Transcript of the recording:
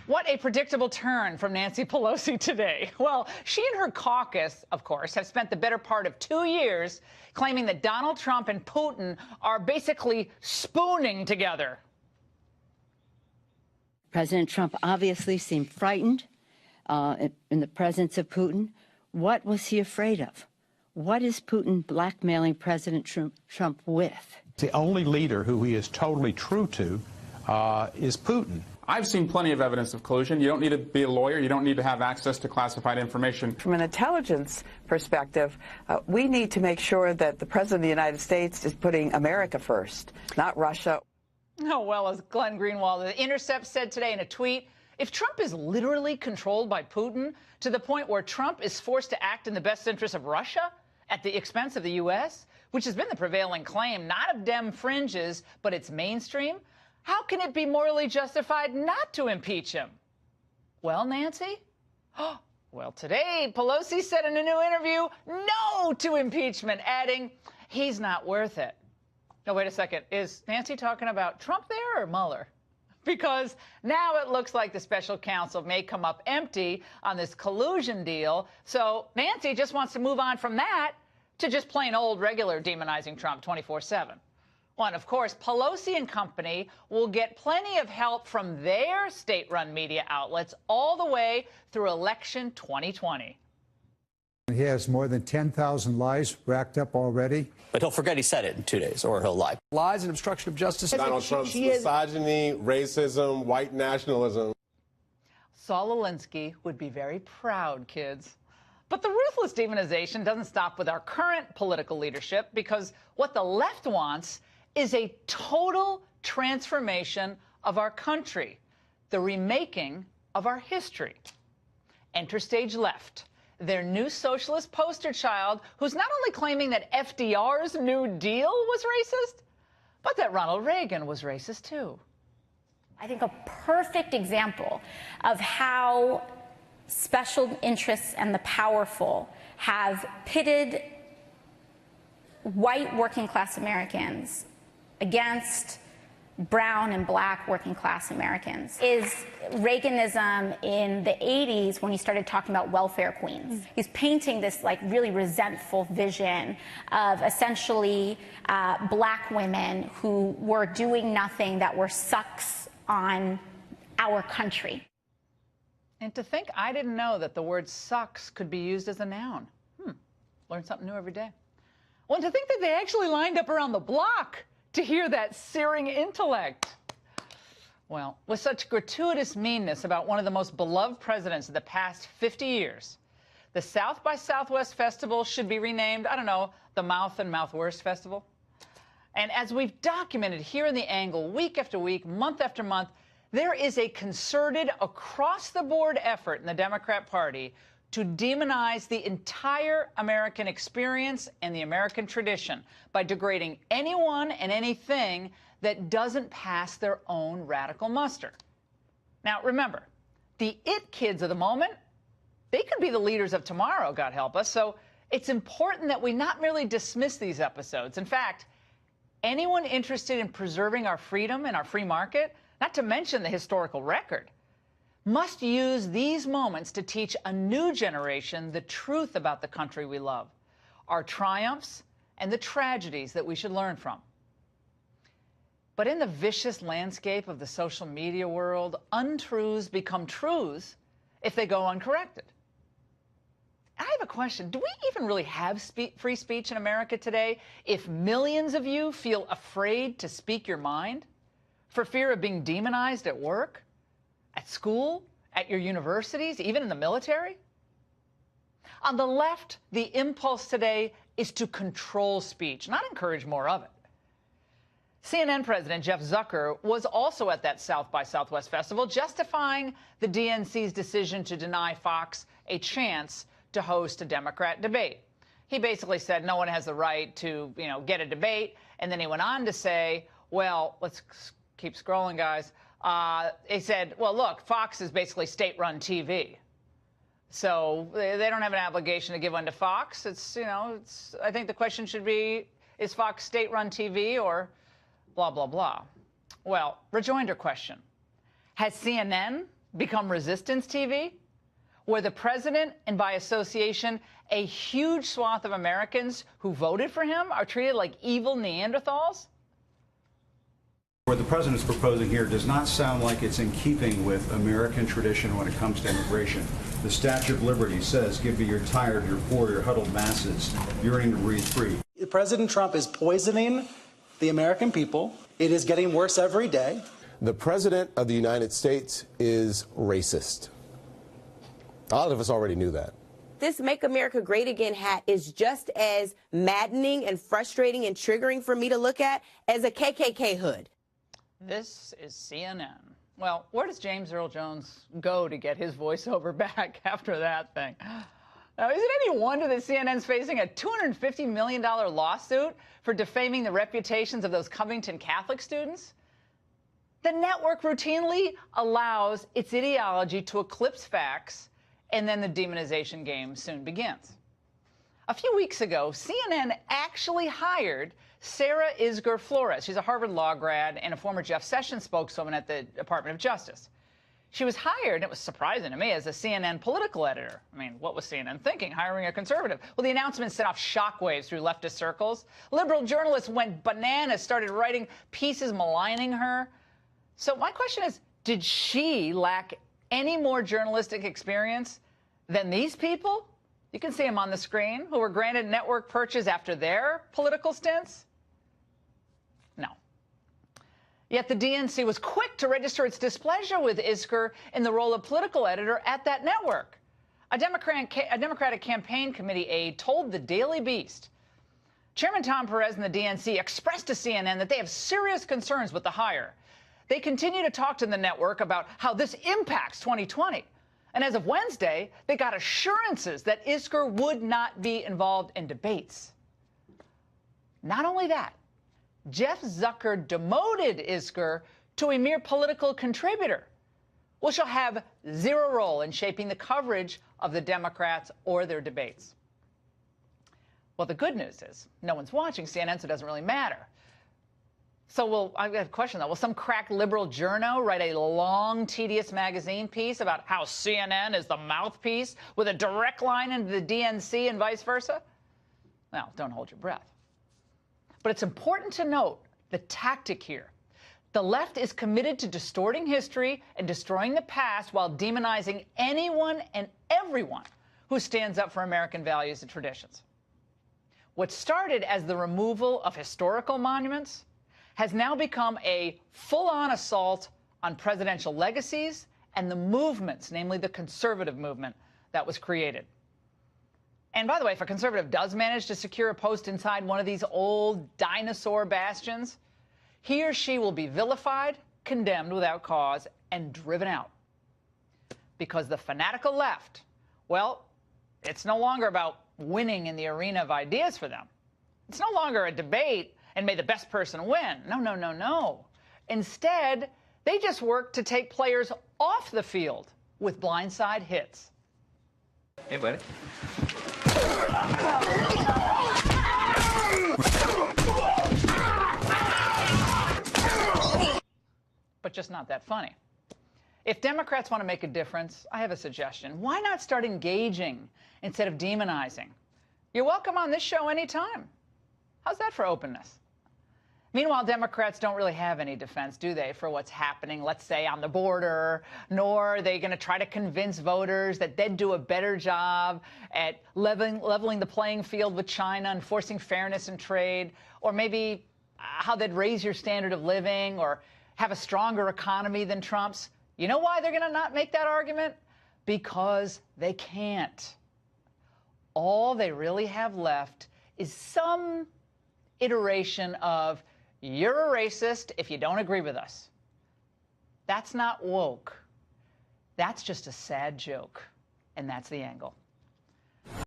What a predictable turn from Nancy Pelosi today. Well, she and her caucus, of course, have spent the better part of 2 years claiming that Donald Trump and Putin are basically spooning together. President Trump obviously seemed frightened in the presence of Putin. What was he afraid of? What is Putin blackmailing President Trump with? The only leader who he is totally true to is Putin. I've seen plenty of evidence of collusion. You don't need to be a lawyer. You don't need to have access to classified information. From an intelligence perspective, we need to make sure that the President of the United States is putting America first, not Russia. Oh, well, as Glenn Greenwald of The Intercept said today in a tweet, if Trump is literally controlled by Putin to the point where Trump is forced to act in the best interest of Russia at the expense of the U.S., which has been the prevailing claim, not of Dem fringes, but its mainstream, how can it be morally justified not to impeach him? Well, Nancy? Well, today, Pelosi said in a new interview, no to impeachment, adding, he's not worth it. No, wait a second. Is Nancy talking about Trump there or Mueller? Because now it looks like the special counsel may come up empty on this collusion deal. So Nancy just wants to move on from that to just plain old regular demonizing Trump 24/7. Well, and of course, Pelosi and company will get plenty of help from their state-run media outlets all the way through election 2020. He has more than 10,000 lies racked up already. But he'll forget he said it in 2 days, or he'll lie. Lies and obstruction of justice. Donald Trump's misogyny, racism, white nationalism. Saul Alinsky would be very proud, kids. But the ruthless demonization doesn't stop with our current political leadership, because what the left wants is a total transformation of our country, the remaking of our history. Enter stage left, their new socialist poster child, who's not only claiming that FDR's New Deal was racist, but that Ronald Reagan was racist too. I think a perfect example of how special interests and the powerful have pitted white working class Americans against brown and black working class Americans is Reaganism in the 80s, when he started talking about welfare queens. He's painting this like really resentful vision of essentially black women who were doing nothing, that were sucks on our country. And to think I didn't know that the word sucks could be used as a noun. Learn something new every day. Well, and to think that they actually lined up around the block to hear that searing intellect. Well, with such gratuitous meanness about one of the most beloved presidents of the past 50 years, the South by Southwest Festival should be renamed, I don't know, the Mouth and Mouth Worst Festival. And as we've documented here in The Angle, week after week, month after month, there is a concerted, across-the-board effort in the Democrat Party to demonize the entire American experience and the American tradition by degrading anyone and anything that doesn't pass their own radical muster. Now, remember, the it kids of the moment, they could be the leaders of tomorrow, God help us. So it's important that we not merely dismiss these episodes. In fact, anyone interested in preserving our freedom and our free market, not to mention the historical record, must use these moments to teach a new generation the truth about the country we love, our triumphs, and the tragedies that we should learn from. But in the vicious landscape of the social media world, untruths become truths if they go uncorrected. I have a question. Do we even really have free speech in America today if millions of you feel afraid to speak your mind for fear of being demonized at work, at school, at your universities, even in the military? On the left, the impulse today is to control speech, not encourage more of it. CNN President Jeff Zucker was also at that South by Southwest Festival, justifying the DNC's decision to deny Fox a chance to host a Democrat debate. He basically said no one has the right to, get a debate, and then he went on to say, well, let's keep scrolling, guys. He said, well, look, Fox is basically state-run TV. So they don't have an obligation to give one to Fox. I think the question should be, is Fox state-run TV or blah, blah, blah? Well, rejoinder question. Has CNN become resistance TV, where the president, and by association, a huge swath of Americans who voted for him, are treated like evil Neanderthals? What the president's proposing here does not sound like it's in keeping with American tradition when it comes to immigration. The Statue of Liberty says, give me your tired, your poor, your huddled masses, yearning to breathe free. President Trump is poisoning the American people. It is getting worse every day. The President of the United States is racist. A lot of us already knew that. This Make America Great Again hat is just as maddening and frustrating and triggering for me to look at as a KKK hood. This is CNN. Well, where does James Earl Jones go to get his voiceover back after that thing? Now, is it any wonder that CNN's facing a $250 million lawsuit for defaming the reputations of those Covington Catholic students? The network routinely allows its ideology to eclipse facts, and then the demonization game soon begins. A few weeks ago, CNN actually hired Sarah Isgur Flores. She's a Harvard Law grad and a former Jeff Sessions spokeswoman at the Department of Justice. She was hired, and it was surprising to me, as a CNN political editor. I mean, what was CNN thinking, hiring a conservative? Well, the announcement set off shockwaves through leftist circles. Liberal journalists went bananas, started writing pieces maligning her. So my question is, did she lack any more journalistic experience than these people? You can see them on the screen, who were granted network perches after their political stints? No. Yet the DNC was quick to register its displeasure with Isgur in the role of political editor at that network. A Democratic campaign committee aide told the Daily Beast, Chairman Tom Perez and the DNC expressed to CNN that they have serious concerns with the hire. They continue to talk to the network about how this impacts 2020. And as of Wednesday, they got assurances that Isgur would not be involved in debates. Not only that, Jeff Zucker demoted Isgur to a mere political contributor. Well, she'll have zero role in shaping the coverage of the Democrats or their debates. Well, the good news is no one's watching CNN, so it doesn't really matter. So I have a question, though. Will some crack liberal journo write a long, tedious magazine piece about how CNN is the mouthpiece with a direct line into the DNC and vice versa? Well, don't hold your breath. But it's important to note the tactic here. The left is committed to distorting history and destroying the past while demonizing anyone and everyone who stands up for American values and traditions. What started as the removal of historical monuments has now become a full-on assault on presidential legacies and the movements, namely the conservative movement, that was created. And by the way, if a conservative does manage to secure a post inside one of these old dinosaur bastions, he or she will be vilified, condemned without cause, and driven out. Because the fanatical left, well, it's no longer about winning in the arena of ideas for them. It's no longer a debate and may the best person win. No, no, no, no. Instead, they just work to take players off the field with blindside hits. Hey, buddy. But just not that funny. If Democrats want to make a difference, I have a suggestion. Why not start engaging instead of demonizing? You're welcome on this show anytime. How's that for openness? Meanwhile, Democrats don't really have any defense, do they, for what's happening, let's say, on the border, nor are they going to try to convince voters that they'd do a better job at leveling the playing field with China and forcing fairness in trade, or maybe how they'd raise your standard of living or have a stronger economy than Trump's. You know why they're going to not make that argument? Because they can't. All they really have left is some iteration of, you're a racist if you don't agree with us. That's not woke. That's just a sad joke. And that's the angle.